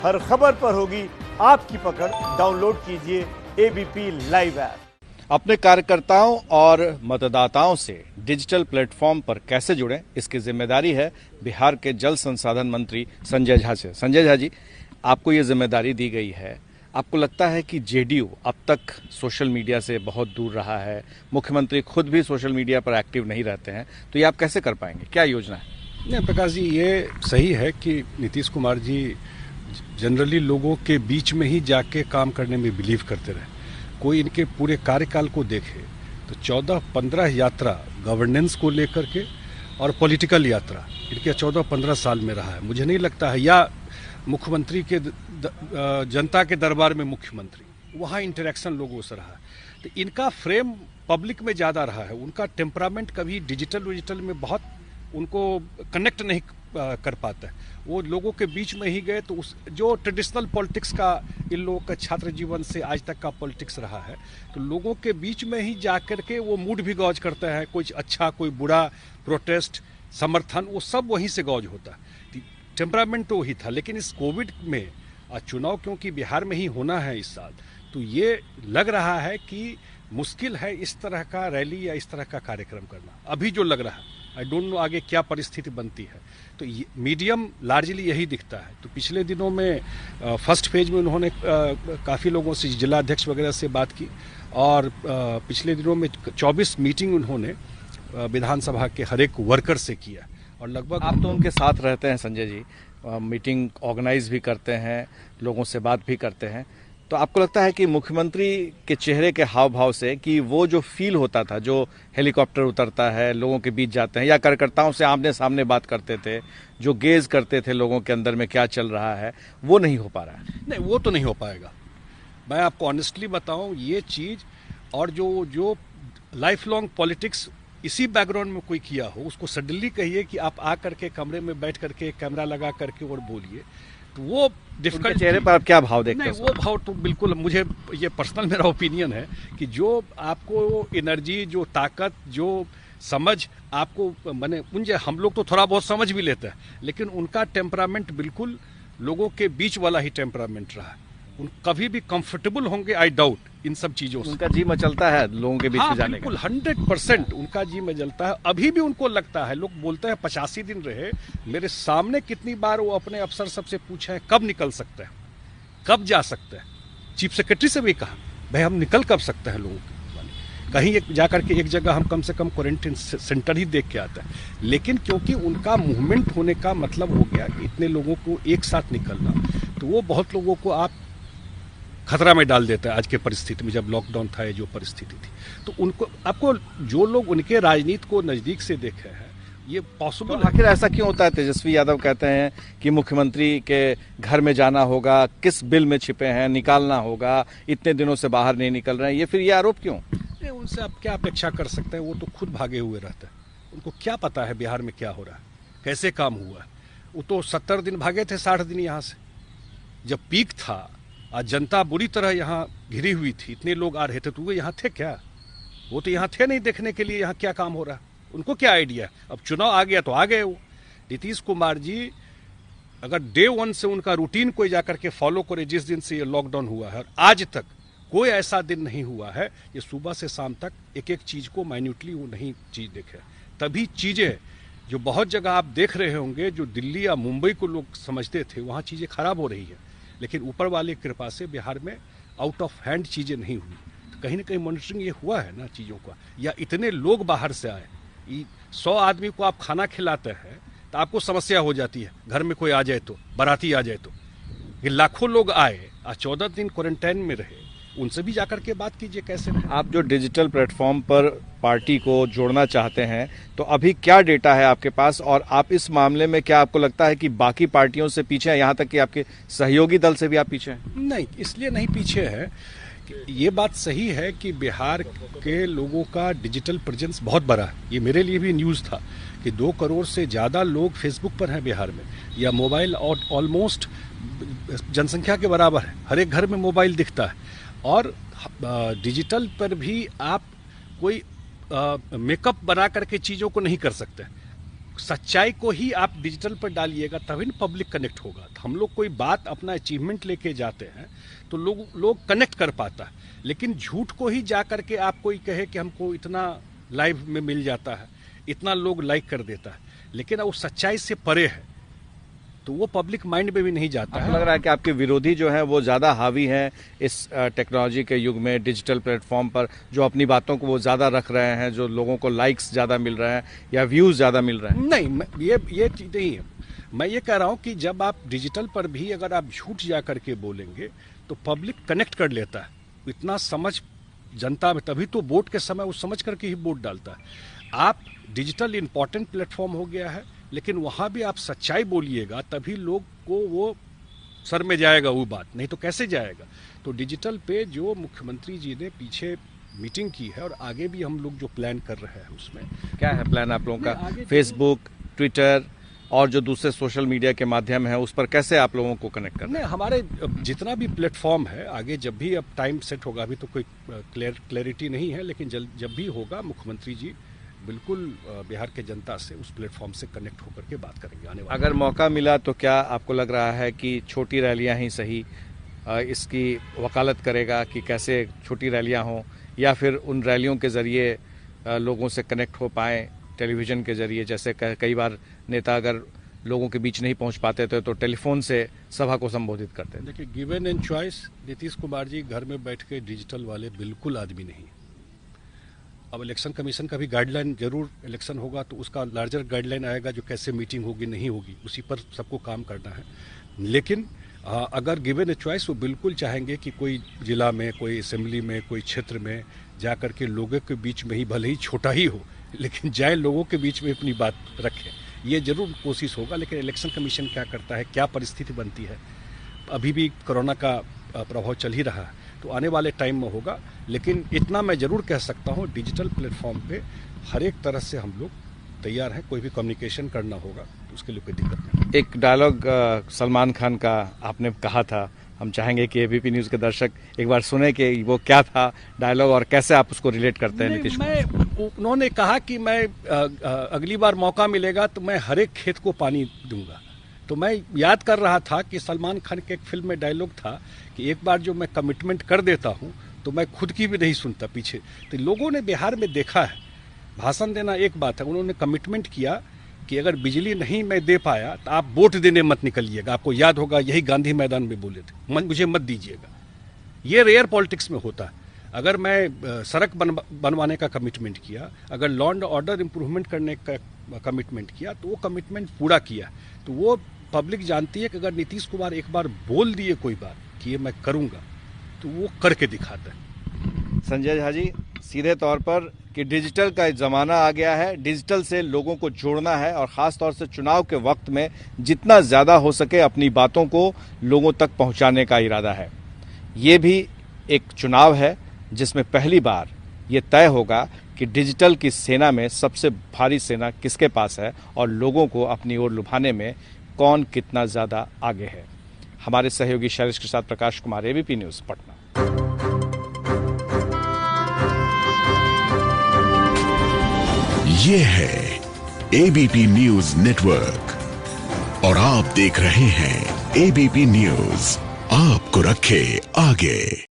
हर खबर पर होगी आपकी पकड़। डाउनलोड कीजिए एबीपी लाइव ऐप। अपने कार्यकर्ताओं और मतदाताओं से डिजिटल प्लेटफॉर्म पर कैसे जुड़ें, इसकी जिम्मेदारी है बिहार के जल संसाधन मंत्री संजय झा से। संजय झा जी, आपको ये जिम्मेदारी दी गई है। आपको लगता है कि जेडीयू अब तक सोशल मीडिया से बहुत दूर रहा है, मुख्यमंत्री खुद भी सोशल मीडिया पर एक्टिव नहीं रहते हैं, तो ये आप कैसे कर पाएंगे? क्या योजना है? नहीं प्रकाश जी, ये सही है कि नीतीश कुमार जी जनरली लोगों के बीच में ही जाके काम करने में बिलीव करते रहे। कोई इनके पूरे कार्यकाल को देखे तो 14-15 यात्रा गवर्नेंस को लेकर के और पॉलिटिकल यात्रा इनके 14-15 साल में रहा है। मुझे नहीं लगता है, या मुख्यमंत्री के जनता के दरबार में मुख्यमंत्री, वहाँ इंटरेक्शन लोगों से रहा है। तो इनका फ्रेम पब्लिक में ज़्यादा रहा है। उनका टेम्परामेंट कभी डिजिटल में बहुत उनको कनेक्ट नहीं कर पाता है। वो लोगों के बीच में ही गए तो उस जो ट्रेडिशनल पॉलिटिक्स का इन लोगों का छात्र जीवन से आज तक का पॉलिटिक्स रहा है, तो लोगों के बीच में ही जा कर के वो मूड भी गौज करते हैं। कोई अच्छा कोई बुरा, प्रोटेस्ट, समर्थन, वो सब वहीं से गौज होता है। टेम्परामेंट तो वही था। लेकिन इस कोविड में चुनाव क्योंकि बिहार में ही होना है इस साल, तो ये लग रहा है कि मुश्किल है इस तरह का रैली या इस तरह का कार्यक्रम करना, अभी जो लग रहा है। आई डोंट नो आगे क्या परिस्थिति बनती है। तो मीडियम लार्जली यही दिखता है। तो पिछले दिनों में फर्स्ट फेज में उन्होंने काफ़ी लोगों से, जिला अध्यक्ष वगैरह से बात की, और पिछले दिनों में 24 मीटिंग उन्होंने विधानसभा के हर एक वर्कर से किया। और लगभग आप तो उनके साथ रहते हैं संजय जी, मीटिंग ऑर्गेनाइज भी करते हैं, लोगों से बात भी करते हैं, तो आपको लगता है कि मुख्यमंत्री के चेहरे के हाव भाव से कि वो जो फील होता था, जो हेलीकॉप्टर उतरता है, लोगों के बीच जाते हैं या कार्यकर्ताओं से आमने सामने बात करते थे, जो गेज करते थे लोगों के अंदर में क्या चल रहा है, वो नहीं हो पा रहा है? नहीं, वो तो नहीं हो पाएगा। मैं आपको ऑनेस्टली बताऊं, ये चीज़ और जो लाइफ लॉन्ग पॉलिटिक्स इसी बैकग्राउंड में कोई किया हो, उसको सडनली कहिए कि आप आ करके कमरे में बैठ करके कैमरा लगा करके और बोलिए, तो वो डिफिकल्ट। चेहरे पर आप क्या भाव देखते हैं? नहीं, वो भाव तो बिल्कुल, मुझे ये पर्सनल मेरा ओपिनियन है कि जो आपको एनर्जी, जो ताकत, जो समझ आपको, मैंने मुझे, हम लोग तो थोड़ा बहुत समझ भी लेते हैं, लेकिन उनका टेम्परामेंट बिल्कुल लोगों के बीच वाला ही टेम्परामेंट रहा है। उन कभी भी कंफर्टेबल होंगे, आई डाउट, इन सब चीजों से। उनका जी मचलता है लोगों के बीच में जाने का? बिल्कुल 100% उनका जी मचलता है। अभी भी उनको लगता है, लोग बोलते हैं 85 दिन रहे मेरे सामने, कितनी बार वो अपने अफसर सबसे पूछे हैं कब निकल सकते हैं, कब जा सकते हैं। चीफ सेक्रेटरी से भी कहा, भाई हम निकल कब सकते हैं, लोगों के कहीं जाकर के एक जगह हम कम से कम क्वारंटीन सेंटर ही देख के आते हैं। लेकिन क्योंकि उनका मूवमेंट होने का मतलब हो गया कि इतने लोगों को एक साथ निकलना, तो वो बहुत लोगों को आप खतरा में डाल देता है। आज के परिस्थिति में, जब लॉकडाउन था, ये जो परिस्थिति थी, तो उनको, आपको जो लोग उनके राजनीति को नजदीक से देखे हैं, ये पॉसिबल तो आखिर ऐसा क्यों होता है? तेजस्वी यादव कहते हैं कि मुख्यमंत्री के घर में जाना होगा, किस बिल में छिपे हैं, निकालना होगा, इतने दिनों से बाहर नहीं निकल रहे हैं, ये फिर ये आरोप क्यों? नहीं, उनसे आप क्या अपेक्षा कर सकते हैं? वो तो खुद भागे हुए रहते हैं। उनको क्या पता है बिहार में क्या हो रहा है, कैसे काम हुआ है? वो तो 70 दिन भागे थे, 60 दिन यहाँ से, जब पीक था। आज जनता बुरी तरह यहाँ घिरी हुई थी, इतने लोग आ रहे थे, तो वो यहाँ थे क्या? वो तो यहाँ थे नहीं देखने के लिए यहाँ क्या काम हो रहा है। उनको क्या आइडिया? अब चुनाव आ गया तो आ गए वो। नीतीश कुमार जी अगर डे 1 से उनका रूटीन कोई जाकर के फॉलो करे, जिस दिन से ये लॉकडाउन हुआ है, और आज तक कोई ऐसा दिन नहीं हुआ है ये सुबह से शाम तक एक एक चीज को माइन्यूटली वो नहीं चीज देखे। तभी चीजें जो बहुत जगह आप देख रहे होंगे, जो दिल्ली या मुंबई को लोग समझते थे, वहाँ चीजें खराब हो रही है। लेकिन ऊपर वाले की कृपा से बिहार में आउट ऑफ हैंड चीजें नहीं हुई। तो कहीं ना कहीं मॉनिटरिंग ये हुआ है ना चीजों का। या इतने लोग बाहर से आए, 100 आदमी को आप खाना खिलाते हैं तो आपको समस्या हो जाती है, घर में कोई आ जाए तो, बाराती आ जाए तो। ये लाखों लोग आए, 14 दिन क्वारंटाइन में रहे, उनसे भी जाकर के बात कीजिए कैसे रहे। आप जो डिजिटल प्लेटफॉर्म पर पार्टी को जोड़ना चाहते हैं, तो अभी क्या डेटा है आपके पास, और आप इस मामले में क्या आपको लगता है कि बाकी पार्टियों से पीछे हैं, यहाँ तक कि आपके सहयोगी दल से भी आप पीछे हैं? नहीं, इसलिए नहीं पीछे है कि ये बात सही है कि बिहार के लोगों का डिजिटल प्रेजेंस बहुत बड़ा है। ये मेरे लिए भी न्यूज़ था कि 2 करोड़ से ज़्यादा लोग फेसबुक पर हैं बिहार में, या मोबाइल और ऑलमोस्ट जनसंख्या के बराबर है। हर एक घर में मोबाइल दिखता है। और डिजिटल पर भी आप कोई मेकअप बना करके चीज़ों को नहीं कर सकते। सच्चाई को ही आप डिजिटल पर डालिएगा तभी ना पब्लिक कनेक्ट होगा। हम लोग कोई बात अपना अचीवमेंट लेके जाते हैं तो लोग कनेक्ट कर पाता है, लेकिन झूठ को ही जा करके आप कोई कहे कि हमको इतना लाइव में मिल जाता है, इतना लोग लाइक कर देता है, लेकिन वो सच्चाई से परे है तो वो पब्लिक माइंड में भी नहीं जाता है। लग रहा है कि आपके विरोधी जो है वो ज़्यादा हावी हैं इस टेक्नोलॉजी के युग में, डिजिटल प्लेटफॉर्म पर, जो अपनी बातों को वो ज़्यादा रख रहे हैं, जो लोगों को लाइक्स ज़्यादा मिल रहे हैं या व्यूज़ ज़्यादा मिल रहे हैं। नहीं, ये चीज़ नहीं है। मैं ये कह रहा हूँ कि जब आप डिजिटल पर भी अगर आप झूठ जा करके बोलेंगे तो पब्लिक कनेक्ट कर लेता है, इतना समझ जनता में, तभी तो वोट के समय वो समझ करके ही वोट डालता है। आप डिजिटल इंपॉर्टेंट प्लेटफॉर्म हो गया है, लेकिन वहां भी आप सच्चाई बोलिएगा तभी लोग को वो सर में जाएगा वो बात, नहीं तो कैसे जाएगा। तो डिजिटल पे जो मुख्यमंत्री जी ने पीछे मीटिंग की है और आगे भी हम लोग जो प्लान कर रहे हैं उसमें क्या है प्लान आप लोगों का? फेसबुक, ट्विटर और जो दूसरे सोशल मीडिया के माध्यम है उस पर कैसे आप लोगों को कनेक्ट करना है? हमारे जितना भी प्लेटफॉर्म है, आगे जब भी अब टाइम सेट होगा, अभी तो कोई क्लैरिटी नहीं है, लेकिन जब भी होगा मुख्यमंत्री जी बिल्कुल बिहार के जनता से उस प्लेटफॉर्म से कनेक्ट होकर के बात करेंगे आने वाले। अगर मौका मिला तो क्या आपको लग रहा है कि छोटी रैलियां ही सही इसकी वकालत करेगा कि कैसे छोटी रैलियां हों, या फिर उन रैलियों के जरिए लोगों से कनेक्ट हो पाएं टेलीविजन के जरिए? जैसे कई बार नेता अगर लोगों के बीच नहीं पहुंच पाते थे तो टेलीफोन से सभा को संबोधित करते थे। देखिए, given and choice, Nitish Kumar ji घर में बैठ के डिजिटल वाले बिल्कुल आदमी नहीं। अब इलेक्शन कमीशन का भी गाइडलाइन, जरूर इलेक्शन होगा तो उसका लार्जर गाइडलाइन आएगा जो कैसे मीटिंग होगी नहीं होगी, उसी पर सबको काम करना है। लेकिन अगर गिवन ए चॉइस वो बिल्कुल चाहेंगे कि कोई जिला में, कोई असेंबली में, कोई क्षेत्र में जा करके लोगों के बीच में ही, भले ही छोटा ही हो, लेकिन जाए लोगों के बीच में अपनी बात रखें, ये जरूर कोशिश होगा। लेकिन इलेक्शन कमीशन क्या करता है, क्या परिस्थिति बनती है, अभी भी कोरोना का प्रभाव चल ही रहा है, तो आने वाले टाइम में होगा। लेकिन इतना मैं जरूर कह सकता हूँ, डिजिटल प्लेटफॉर्म पे हर एक तरह से हम लोग तैयार हैं। कोई भी कम्युनिकेशन करना होगा तो उसके लिए कोई दिक्कत नहीं। एक डायलॉग सलमान खान का आपने कहा था, हम चाहेंगे कि एबीपी न्यूज़ के दर्शक एक बार सुने कि वो क्या था डायलॉग और कैसे आप उसको रिलेट करते हैं नीतीश कुमार। उन्होंने कहा कि मैं अगली बार मौका मिलेगा तो मैं हर एक खेत को पानी दूंगा। तो मैं याद कर रहा था कि सलमान खान के एक फिल्म में डायलॉग था कि एक बार जो मैं कमिटमेंट कर देता हूं तो मैं खुद की भी नहीं सुनता पीछे। तो लोगों ने बिहार में देखा है, भाषण देना एक बात है, उन्होंने कमिटमेंट किया कि अगर बिजली नहीं मैं दे पाया तो आप वोट देने मत निकलिएगा। आपको याद होगा, यही गांधी मैदान में बोले थे, मुझे मत दीजिएगा। ये रेयर पॉलिटिक्स में होता है। अगर मैं सड़क बनवाने का कमिटमेंट किया, अगर लॉ एंड ऑर्डर इंप्रूवमेंट करने का कमिटमेंट किया, तो वो कमिटमेंट पूरा किया। तो वो पब्लिक जानती है कि अगर नीतीश कुमार एक बार बोल दिए कोई बात कि ये मैं करूंगा, तो वो करके दिखाता है। संजय झा जी, सीधे तौर पर कि डिजिटल का ज़माना आ गया है, डिजिटल से लोगों को जोड़ना है और ख़ास तौर से चुनाव के वक्त में जितना ज़्यादा हो सके अपनी बातों को लोगों तक पहुंचाने का इरादा है। ये भी एक चुनाव है जिसमें पहली बार ये तय होगा कि डिजिटल की सेना में सबसे भारी सेना किसके पास है और लोगों को अपनी ओर लुभाने में कौन कितना ज़्यादा आगे है। हमारे सहयोगी शैलेश के साथ प्रकाश कुमार, एबीपी न्यूज़, पटना। ये है एबीपी न्यूज नेटवर्क और आप देख रहे हैं एबीपी न्यूज, आपको रखे आगे।